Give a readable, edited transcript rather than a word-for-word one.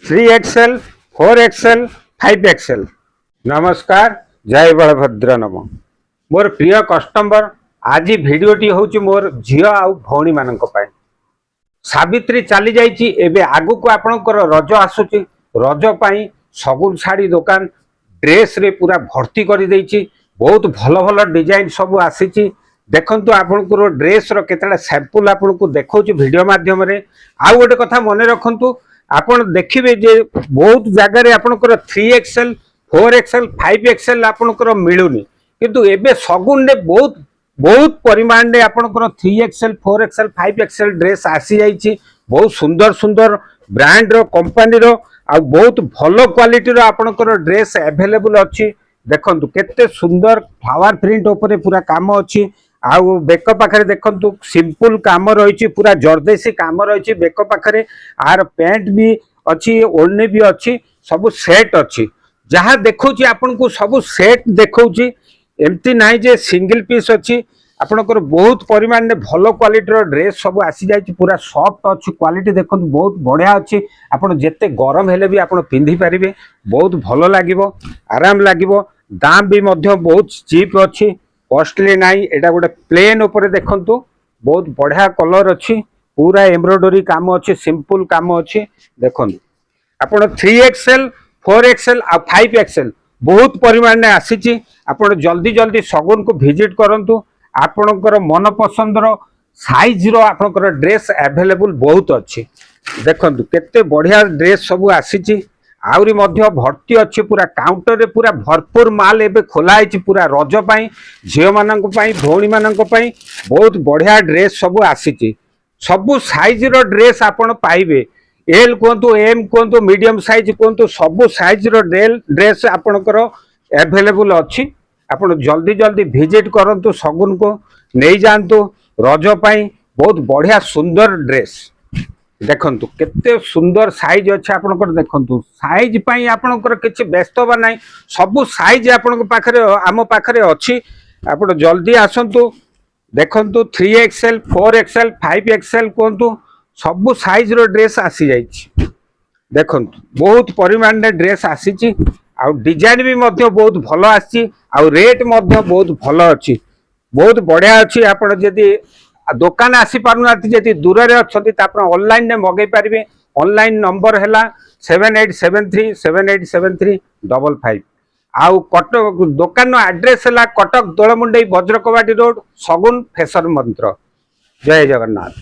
3XL 4XL 5XL। नमस्कार, जय बलभद्र नम। मोर प्रिय कस्टमर, आज भिडटी हूँ मोर झील आ भौणी मान सावित्री चली जाइए। एवं आगु को आपणकर रज आसूची, रज पाई सगुन शाढ़ी दुकान ड्रेस रे पूरा भर्ती कर देइछि। बहुत भल भल डिजाइन सब आसी। देखंतु आपणकर ड्रेस रो केतटा सैंपल आपनको देखौछि वीडियो माध्यम रे। आ गोटे कथा मन रखंतु, आपण देखिबे जे बहुत जगह रे आपणकर 3XL 4XL 5XL आपणकर मिलुनी, किंतु एबे सगुन रे बहुत बहुत परिमाण रे आपणकर 3XL 4XL 5XL ड्रेस आसी जाइछि। बहुत सुंदर सुंदर ब्रांड रो कंपनी रो आ बहुत भल क्वालिटी रो आपणकर ड्रेस अवेलेबल अछि। देखंतु केते सुंदर फ्लावर प्रिंट ऊपर पूरा काम अछि। आउ बेक पाखरे देखंतु सिंपल काम रही, पूरा जर्देसी काम रही बेक पाखरे। आर पैंट भी अच्छी, ओढ़नी भी अच्छी, सब सेट अच्छी। जहाँ देखौछि आपनको सब सेट देखौछि, एमती नाही जे सिंगल पीस अच्छी। आपनकर बहुत परिमाण में भल क्वालिटी रो ड्रेस सब आसी जाइछि। पूरा सॉफ्ट अच्छी क्वालिटी देखंतु बहुत बढ़िया अच्छी। आपन जेते गरम हेले भी आपन पिंधि पारिबे, बहुत भल लागिवो, आराम लागिवो। दाम भी मध्य बहुत चीप अच्छी, कॉस्टली नाई। एटा गोटे प्लेन ऊपर देखंतु बहुत बढ़िया कलर अच्छी, पूरा एम्ब्रॉयडरी काम अच्छी, सिंपल काम अच्छी। देखंतु आपण 3XL 4XL आ 5XL बहुत परिमाण में आसीची। आपण जल्दी जल्दी सगुन को विजिट करंतु। आपणकर मन पसंद रो साइज रो आपणकर ड्रेस अवेलेबल बहुत अच्छी। देखंतु केते बढ़िया ड्रेस सब आसीची, आउरी मध्य भर्ती अच्छी। पूरा काउंटर रे पूरा भरपूर माल एबे खोला है पूरा रज पाई, झील मानक पाई, भौणी मानक पाई बहुत बढ़िया ड्रेस सब आसीची। सबु साइज रो ड्रेस आपण पाइबे। एल कहतु, एम कहतु, मीडियम साइज कहतु, सबु साइज रो ड्रेस आपणकर अवेलेबल अच्छी। आपण जल्दी जल्दी विजिट करंतु, सगुन को नहीं जातु रज पाई। बहुत बढ़िया सुंदर ड्रेस देखंतु, केते सुंदर साइज अच्छे। आपणकर देखंतु साइज पाई आपणकर किछि व्यस्त बा नाही, सबु साइज आपणक पाखरे आम पाखरे अच्छी। आपण जल्दी आसंतु, देखंतु 3XL 4XL 5XL कहतु सबु साइज रो ड्रेस आसी जाइछि। देखंतु बहुत परिमाण रे ड्रेस आसीछि, आ डिजाइन भी मध्य बहुत भलो आसी, आ रेट मध्य बहुत भलो अछि, बहुत बढ़िया अछि। आपण जदि दुकान आसी पारुना, जदि दूर रे अछंती त आपण ऑनलाइन ने मगै पारिबे। ऑनलाइन नंबर हैला 7873787355। आउ कटक दुकान एड्रेस हैला कटक दोलमुंडई वज्रकवाटी रोड, सगुन फैशन मंत्र। जय जगन्नाथ।